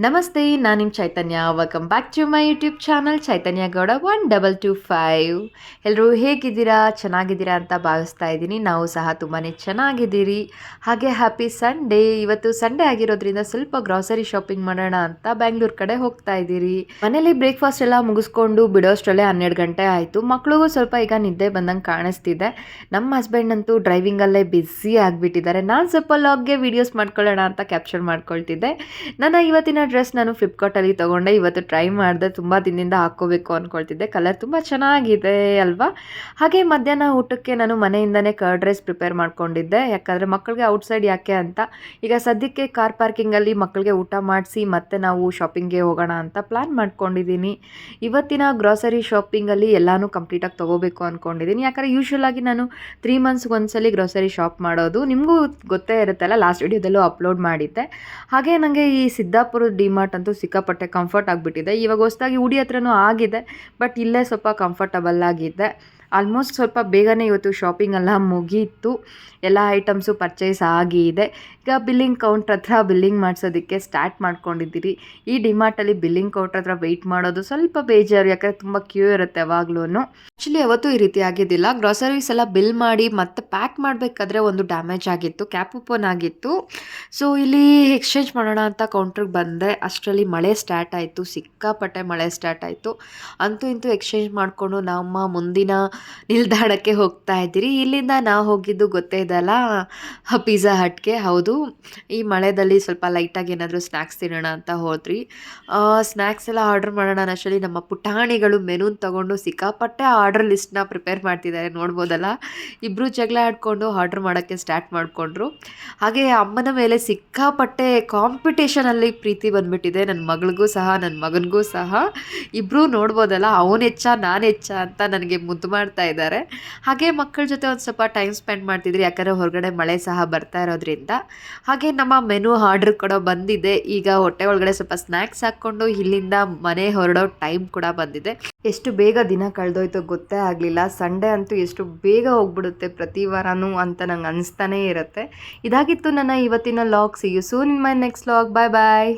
ನಮಸ್ತೆ, ನಾನು ನಿಮ್ಮ Chaitanya. Welcome back to my YouTube channel Chaitanya Gowda 1225. ಎಲ್ಲರೂ ಹೇಗಿದ್ದೀರಾ? ಚೆನ್ನಾಗಿದ್ದೀರಾ ಅಂತ ಭಾವಿಸ್ತಾ ಇದ್ದೀನಿ. ನಾವು ಸಹ ತುಂಬಾ ಚೆನ್ನಾಗಿದ್ದೀರಿ. ಹಾಗೆ ಹ್ಯಾಪಿ ಸಂಡೇ. ಇವತ್ತು ಸಂಡೇ ಆಗಿರೋದ್ರಿಂದ ಸ್ವಲ್ಪ ಗ್ರಾಸರಿ ಶಾಪಿಂಗ್ ಮಾಡೋಣ ಅಂತ ಬ್ಯಾಂಗ್ಳೂರ್ ಕಡೆ ಹೋಗ್ತಾ ಇದ್ದೀರಿ. ಮನೇಲಿ ಬ್ರೇಕ್ಫಾಸ್ಟ್ ಎಲ್ಲ ಮುಗಿಸ್ಕೊಂಡು ಬಿಡೋಷ್ಟರಲ್ಲೇ 12 ಗಂಟೆ ಆಯಿತು. ಮಕ್ಳಿಗೂ ಸ್ವಲ್ಪ ಈಗ ನಿದ್ದೆ ಬಂದಂಗೆ ಕಾಣಿಸ್ತಿದೆ. ನಮ್ಮ ಹಸ್ಬೆಂಡ್ ಅಂತೂ ಡ್ರೈವಿಂಗಲ್ಲೇ ಬ್ಯುಸಿ ಆಗಿಬಿಟ್ಟಿದ್ದಾರೆ. ನಾನು ಸ್ವಲ್ಪ ಲಾಗ್ಗೆ ವೀಡಿಯೋಸ್ ಮಾಡ್ಕೊಳ್ಳೋಣ ಅಂತ ಕ್ಯಾಪ್ಚರ್ ಮಾಡ್ಕೊಳ್ತಿದ್ದೆ. ನನ್ನ ಇವತ್ತಿನ ಡ್ರೆಸ್ ನಾನು ಫ್ಲಿಪ್ಕಾರ್ಟಲ್ಲಿ ತೊಗೊಂಡೆ. ಇವತ್ತು ಟ್ರೈ ಮಾಡಿದೆ. ತುಂಬ ದಿನದಿಂದ ಹಾಕ್ಕೋಬೇಕು ಅಂದ್ಕೊಳ್ತಿದ್ದೆ. ಕಲರ್ ತುಂಬ ಚೆನ್ನಾಗಿದೆ ಅಲ್ವಾ? ಹಾಗೆ ಮಧ್ಯಾಹ್ನ ಊಟಕ್ಕೆ ನಾನು ಮನೆಯಿಂದನೇ ಕರ್ಡ್ ರೈಸ್ ಪ್ರಿಪೇರ್ ಮಾಡ್ಕೊಂಡಿದ್ದೆ. ಯಾಕಂದರೆ ಮಕ್ಕಳಿಗೆ ಔಟ್ಸೈಡ್ ಯಾಕೆ ಅಂತ ಈಗ ಸದ್ಯಕ್ಕೆ ಕಾರ್ ಪಾರ್ಕಿಂಗಲ್ಲಿ ಮಕ್ಕಳಿಗೆ ಊಟ ಮಾಡಿಸಿ ಮತ್ತೆ ನಾವು ಶಾಪಿಂಗ್ಗೆ ಹೋಗೋಣ ಅಂತ ಪ್ಲ್ಯಾನ್ ಮಾಡ್ಕೊಂಡಿದ್ದೀನಿ. ಇವತ್ತಿನ ಗ್ರಾಸರಿ ಶಾಪಿಂಗಲ್ಲಿ ಎಲ್ಲನೂ ಕಂಪ್ಲೀಟಾಗಿ ತೊಗೋಬೇಕು ಅಂದ್ಕೊಂಡಿದ್ದೀನಿ. ಯಾಕಂದರೆ ಯೂಶ್ವಲ್ ಆಗಿ ನಾನು 3 ಮಂತ್ಸ್ಗೆ ಒಂದ್ಸಲಿ ಗ್ರಾಸರಿ ಶಾಪ್ ಮಾಡೋದು. ನಿಮಗೂ ಗೊತ್ತೇ ಇರುತ್ತಲ್ಲ, ಲಾಸ್ಟ್ ವಿಡಿಯೋದಲ್ಲೂ ಅಪ್ಲೋಡ್ ಮಾಡಿದ್ದೆ. ಹಾಗೆ ನನಗೆ ಈ ಸಿದ್ದಾಪುರದ ಡಿಮಾರ್ಟ್ ಅಂತೂ ಸಿಕ್ಕಾಪಟ್ಟೆ ಕಂಫರ್ಟ್ ಆಗಿಬಿಟ್ಟಿದೆ. ಇವಾಗ ಹೊಸದಾಗಿ ಉಡಿ ಹತ್ರನೂ ಆಗಿದೆ, ಬಟ್ ಇಲ್ಲೇ ಸ್ವಲ್ಪ ಕಂಫರ್ಟಬಲ್ ಆಗಿದೆ. ಆಲ್ಮೋಸ್ಟ್ ಸ್ವಲ್ಪ ಬೇಗನೆ ಇವತ್ತು ಶಾಪಿಂಗ್ ಎಲ್ಲ ಮುಗೀತು. ಎಲ್ಲ ಐಟಮ್ಸು ಪರ್ಚೇಸ್ ಆಗಿದೆ. ಈಗ ಬಿಲ್ಲಿಂಗ್ ಕೌಂಟ್ರ್ ಹತ್ರ ಬಿಲ್ಲಿಂಗ್ ಮಾಡಿಸೋದಕ್ಕೆ ಸ್ಟಾರ್ಟ್ ಮಾಡ್ಕೊಂಡಿದ್ದೀರಿ. ಈ ಡಿಮಾರ್ಟಲ್ಲಿ ಬಿಲ್ಲಿಂಗ್ ಕೌಂಟ್ರ್ ಹತ್ರ ವೆಯ್ಟ್ ಮಾಡೋದು ಸ್ವಲ್ಪ ಬೇಜಾರು, ಯಾಕಂದರೆ ತುಂಬ ಕ್ಯೂ ಇರುತ್ತೆ ಯಾವಾಗ್ಲೂ. ಆ್ಯಕ್ಚುಲಿ ಯಾವತ್ತೂ ಈ ರೀತಿ ಆಗಿದ್ದಿಲ್ಲ. ಗ್ರಾಸರೀಸ್ ಎಲ್ಲ ಬಿಲ್ ಮಾಡಿ ಮತ್ತೆ ಪ್ಯಾಕ್ ಮಾಡಬೇಕಾದ್ರೆ ಒಂದು ಡ್ಯಾಮೇಜ್ ಆಗಿತ್ತು, ಕ್ಯಾಪ್ ಓಪನ್ ಆಗಿತ್ತು. ಸೊ ಇಲ್ಲಿ ಎಕ್ಸ್ಚೇಂಜ್ ಮಾಡೋಣ ಅಂತ ಕೌಂಟ್ರಿಗೆ ಬಂದೆ. ಅಷ್ಟರಲ್ಲಿ ಮಳೆ ಸ್ಟಾರ್ಟ್ ಆಯಿತು, ಸಿಕ್ಕಾಪಟ್ಟೆ ಮಳೆ ಸ್ಟಾರ್ಟ್ ಆಯಿತು. ಅಂತೂ ಇಂತೂ ಎಕ್ಸ್ಚೇಂಜ್ ಮಾಡಿಕೊಂಡು ನಮ್ಮ ಮುಂದಿನ ನಿಲ್ದಾಣಕ್ಕೆ ಹೋಗ್ತಾ ಇದ್ದೀರಿ. ಇಲ್ಲಿಂದ ನಾವು ಹೋಗಿದ್ದು ಗೊತ್ತೇ ಇದೆಯಲ್ಲ, ಪಿಜ್ಜಾ ಹಟ್ಗೆ. ಹೌದು, ಈ ಮಳೆದಲ್ಲಿ ಸ್ವಲ್ಪ ಲೈಟಾಗಿ ಏನಾದರೂ ಸ್ನ್ಯಾಕ್ಸ್ ತಿನ್ನೋಣ ಅಂತ ಹೋದ್ರಿ. ಸ್ನ್ಯಾಕ್ಸ್ ಎಲ್ಲ ಆರ್ಡರ್ ಮಾಡೋಣ ಅನ್ನೋಷ್ಟರಲ್ಲಿ ನಮ್ಮ ಪುಟಾಣಿಗಳು ಮೆನೂನ್ ತೊಗೊಂಡು ಸಿಕ್ಕಾಪಟ್ಟೆ ಆರ್ಡರ್ ಲಿಸ್ಟ್ನ ಪ್ರಿಪೇರ್ ಮಾಡ್ತಿದ್ದಾರೆ. ನೋಡ್ಬೋದಲ್ಲ, ಇಬ್ಬರು ಜಗಳ ಆಡಿಕೊಂಡು ಆರ್ಡರ್ ಮಾಡೋಕ್ಕೆ ಸ್ಟಾರ್ಟ್ ಮಾಡಿಕೊಂಡ್ರು. ಹಾಗೆ ಅಮ್ಮನ ಮೇಲೆ ಸಿಕ್ಕಾಪಟ್ಟೆ ಕಾಂಪಿಟೇಷನಲ್ಲಿ ಪ್ರೀತಿ ಬಂದುಬಿಟ್ಟಿದೆ, ನನ್ನ ಮಗಳಿಗೂ ಸಹ ನನ್ನ ಮಗನಿಗೂ ಸಹ. ಇಬ್ಬರೂ ನೋಡ್ಬೋದಲ್ಲ, ಅವನು ಹೆಚ್ಚ ನಾನು ಹೆಚ್ಚ ಅಂತ ನನಗೆ ಮುದ್ದು ಮಾಡ್ತಾ ಇದ್ದಾರೆ. ಹಾಗೆ ಮಕ್ಕಳ ಜೊತೆ ಒಂದು ಸ್ವಲ್ಪ ಟೈಮ್ ಸ್ಪೆಂಡ್ ಮಾಡ್ತಿದ್ರಿ, ಯಾಕಂದರೆ ಹೊರಗಡೆ ಮಳೆ ಸಹ ಬರ್ತಾ ಇರೋದ್ರಿಂದ. ಹಾಗೆ ನಮ್ಮ ಮೆನು ಆರ್ಡ್ರ್ ಕೂಡ ಬಂದಿದೆ. ಈಗ ಹೊಟ್ಟೆ ಒಳಗಡೆ ಸ್ವಲ್ಪ ಸ್ನ್ಯಾಕ್ಸ್ ಹಾಕ್ಕೊಂಡು ಇಲ್ಲಿಂದ ಮನೆ ಹೊರಡೋ ಟೈಮ್ ಕೂಡ ಬಂದಿದೆ. ಎಷ್ಟು ಬೇಗ ದಿನ ಕಳೆದೋಯ್ತು ಗೊತ್ತೇ ಆಗಲಿಲ್ಲ. ಸಂಡೇ ಅಂತೂ ಎಷ್ಟು ಬೇಗ ಹೋಗ್ಬಿಡುತ್ತೆ ಪ್ರತಿ ವಾರನೂ ಅಂತ ನಂಗೆ ಅನಿಸ್ತಾನೇ ಇರುತ್ತೆ. ಇದಾಗಿತ್ತು ನನ್ನ ಇವತ್ತಿನ log. See you soon in my next log. Bye bye.